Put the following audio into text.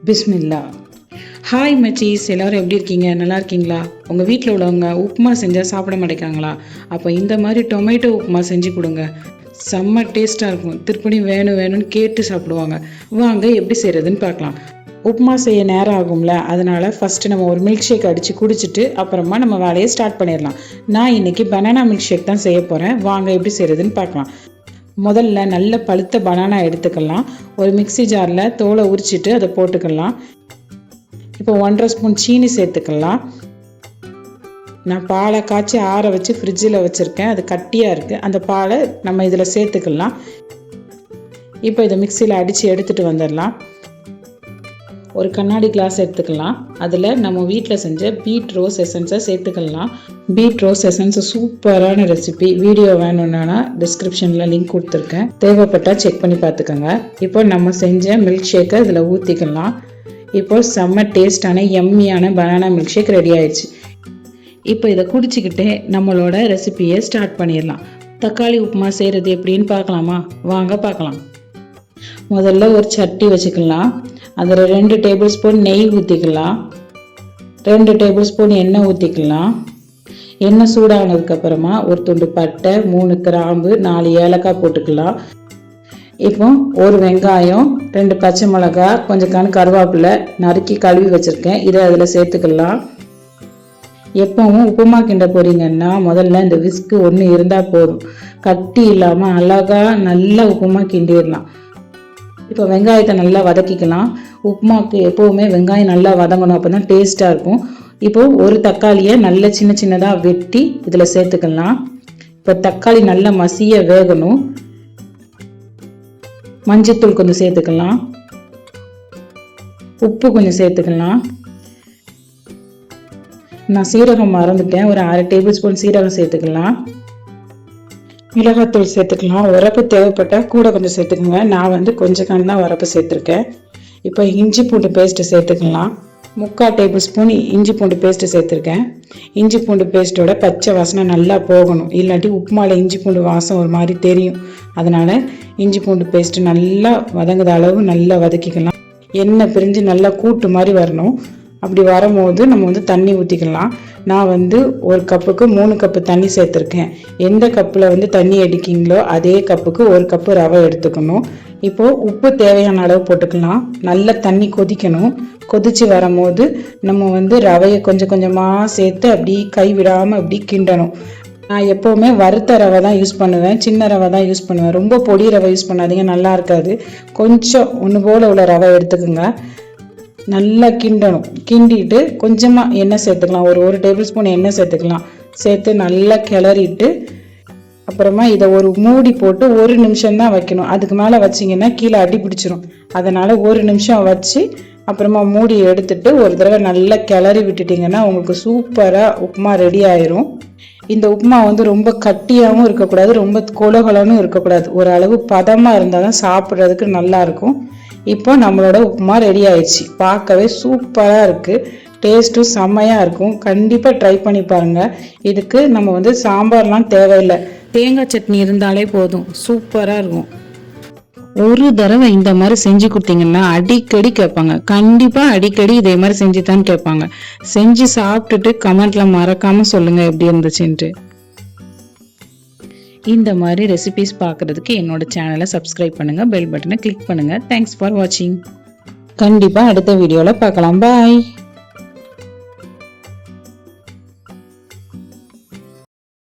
பிஸ்மில்லா. Hi மச்சீஸ், எல்லோரும் எப்படி இருக்கீங்க? நல்லா இருக்கீங்களா? உங்கள் வீட்டில் உள்ளவங்க உப்புமா செஞ்சால் சாப்பிட மாட்டேங்கிறாங்களா? அப்போ இந்த மாதிரி டொமேட்டோ உப்புமா செஞ்சு கொடுங்க. செம்ம டேஸ்ட்டாக இருக்கும். திருப்பணி வேணும்னு கேட்டு சாப்பிடுவாங்க. வாங்க எப்படி செய்கிறதுன்னு பார்க்கலாம். உப்புமா செய்ய நேரம் ஆகும்ல, அதனால் ஃபஸ்ட்டு நம்ம ஒரு மில்க் ஷேக் அடித்து குடிச்சிட்டு அப்புறமா நம்ம வேலையை ஸ்டார்ட் பண்ணிடலாம். நான் இன்றைக்கி பனானா மில்க் ஷேக் தான் செய்ய போகிறேன். வாங்க எப்படி செய்கிறதுன்னு பார்க்கலாம். முதல்ல நல்ல பழுத்த பனானா எடுத்துக்கலாம். ஒரு மிக்சி ஜாரில் தோலை உரிச்சிட்டு அதை போட்டுக்கலாம். இப்போ 1.5 ஸ்பூன் சீனி சேர்த்துக்கலாம். நான் பாலை காய்ச்சி ஆற வச்சு ஃப்ரிட்ஜில் வச்சுருக்கேன். அது கட்டியாக இருக்குது. அந்த பாலை நம்ம இதில் சேர்த்துக்கலாம். இப்போ இதை மிக்சியில் அடித்து எடுத்துகிட்டு வந்துடலாம். ஒரு கண்ணாடி கிளாஸ் எடுத்துக்கலாம். அதில் நம்ம வீட்டில் செஞ்ச பீட் ரோஸ் எசன்ஸை சேர்த்துக்கலாம். பீட் ரோஸ் எசன்ஸ் சூப்பரான ரெசிபி. வீடியோ வேணும்னா டிஸ்கிரிப்ஷனில் லிங்க் கொடுத்துருக்கேன். தேவைப்பட்டால் செக் பண்ணி பார்த்துக்கோங்க. இப்போ நம்ம செஞ்ச மில்க் ஷேக்கை இதில் ஊற்றிக்கலாம். இப்போ செம்ம டேஸ்டான எம்மியான பனானா மில்க் ஷேக் ரெடி ஆயிடுச்சு. இப்போ இதை குடிச்சிக்கிட்டே நம்மளோட ரெசிபியை ஸ்டார்ட் பண்ணிடலாம். தக்காளி உப்புமா செய்கிறது எப்படின்னு பார்க்கலாமா? வாங்க பார்க்கலாம். முதல்ல ஒரு சட்டி வச்சுக்கலாம். அதில் 2 டேபிள் ஸ்பூன் நெய் ஊற்றிக்கலாம். 2 டேபிள் ஸ்பூன் எண்ணெய் ஊற்றிக்கலாம். எண்ணெய் சூடானதுக்கப்புறமா ஒரு துண்டு பட்டை, 3 கிராம்பு, 4 ஏலக்காய் போட்டுக்கலாம். இப்போ ஒரு வெங்காயம், 2 பச்சை மிளகாய், கொஞ்சம் கருவேப்பிலை நறுக்கி கழுவி வச்சுருக்கேன். இதை அதில் சேர்த்துக்கலாம். எப்பவும் உப்புமா கிண்ட போறீங்கன்னா முதல்ல இந்த விஸ்கு ஒன்று இருந்தால் போதும். கட்டி இல்லாமல் அழகாக நல்லா உப்புமா கிண்டிடலாம். இப்போ வெங்காயத்தை நல்லா வதக்கிக்கலாம். உப்புமாவுக்கு எப்போவுமே வெங்காயம் நல்லா வதங்கணும், அப்போ தான் டேஸ்ட்டாக இருக்கும். இப்போது ஒரு தக்காளியை நல்ல சின்னதாக வெட்டி இதில் சேர்த்துக்கலாம். இப்போ தக்காளி நல்லா மசிய வேகணும். மஞ்சத்தூள் கொஞ்சம் சேர்த்துக்கலாம். உப்பு கொஞ்சம் சேர்த்துக்கலாம். நான் சீரகம் மறந்துட்டேன். ஒரு 1/2 டேபிள் ஸ்பூன் சீரகம் சேர்த்துக்கலாம். மிளகாத்தூள் சேர்த்துக்கலாம். உரப்பு தேவைப்பட்டால் கூட கொஞ்சம் சேர்த்துக்கோங்க. நான் கொஞ்சம் தான் உரப்பு சேர்த்துருக்கேன். இப்போ இஞ்சி பூண்டு பேஸ்ட்டு சேர்த்துக்கலாம். 3/4 டேபிள் ஸ்பூன் இஞ்சி பூண்டு பேஸ்ட்டு சேர்த்துருக்கேன். இஞ்சி பூண்டு பேஸ்ட்டோட பச்சை வாசனை நல்லா போகணும். இல்லாட்டி உப்புமாவில் இஞ்சி பூண்டு வாசம் ஒரு மாதிரி தெரியும். அதனால் இஞ்சி பூண்டு பேஸ்ட்டு நல்லா வதங்குற அளவு நல்லா வதக்கிக்கலாம். எண்ணெய் பிரிஞ்சு நல்லா கூட்டு மாதிரி வரணும். அப்படி வரும்போது நம்ம தண்ணி ஊற்றிக்கலாம். நான் 1 கப்புக்கு 3 கப்பு தண்ணி சேர்த்துருக்கேன். எந்த கப்பில் தண்ணி அடிக்கிங்களோ அதே கப்புக்கு 1 கப்பு ரவை எடுத்துக்கணும். இப்போது உப்பு தேவையான அளவு போட்டுக்கலாம். நல்லா தண்ணி கொதிக்கணும். கொதித்து வரும்போது நம்ம ரவையை கொஞ்சம் கொஞ்சமாக சேர்த்து அப்படி கைவிடாமல் அப்படி கிண்டணும். நான் எப்போவுமே வறுத்த ரவை தான் யூஸ் பண்ணுவேன். சின்ன ரவை தான் யூஸ் பண்ணுவேன். ரொம்ப பொடி ரவை யூஸ் பண்ணாதீங்க, நல்லா இருக்காது. கொஞ்சம் ஒன்று போல் உள்ள ரவை எடுத்துக்கோங்க. நல்லா கிண்டணும். கிண்டிட்டு கொஞ்சமாக எண்ணெய் சேர்த்துக்கலாம். ஒரு டேபிள் ஸ்பூன் எண்ணெய் சேர்த்துக்கலாம். சேர்த்து நல்லா கிளறிட்டு அப்புறமா இதை ஒரு மூடி போட்டு 1 நிமிஷம் தான் வைக்கணும். அதுக்கு மேலே வச்சிங்கன்னா கீழே அடி பிடிச்சிரும். அதனால் 1 நிமிஷம் வச்சு அப்புறமா மூடி எடுத்துட்டு ஒரு தடவை நல்லா கிளறி விட்டுட்டிங்கன்னா உங்களுக்கு சூப்பராக உப்புமா ரெடி ஆயிரும். இந்த உப்புமா ரொம்ப கட்டியாகவும் இருக்கக்கூடாது, ரொம்ப கொலகலன்னு இருக்கக்கூடாது. ஓரளவு பதமாக இருந்தால் தான் சாப்பிட்றதுக்கு நல்லாயிருக்கும். இப்போ நம்மளோட உப்புமா ரெடி ஆயிடுச்சு. பார்க்கவே சூப்பராக இருக்குது. டேஸ்ட்டும் செம்மையாக இருக்கும். கண்டிப்பாக ட்ரை பண்ணி பாருங்கள். இதுக்கு நம்ம சாம்பார்லாம் தேவையில்லை. தேங்காய் சட்னி இருந்தாலே போதும், சூப்பராக இருக்கும். ஒரு தடவை இந்த மாதிரி செஞ்சு கொடுத்தீங்கன்னா அடிக்கடி கேட்பாங்க. கண்டிப்பாக அடிக்கடி இதே மாதிரி செஞ்சு தான் கேட்பாங்க. செஞ்சு சாப்பிட்டுட்டு கமெண்ட்ல மறக்காமல் சொல்லுங்கள் எப்படி இருந்துச்சுன்ட்டு. இந்த மாதிரி ரெசிபிஸ் பார்க்குறதுக்கு என்னோட சேனலை சப்ஸ்கிரைப் பண்ணுங்கள், பெல் பட்டனை கிளிக் பண்ணுங்கள். தேங்க்ஸ் ஃபார் வாட்சிங். கண்டிப்பாக அடுத்த வீடியோவில் பார்க்கலாம். பாய்.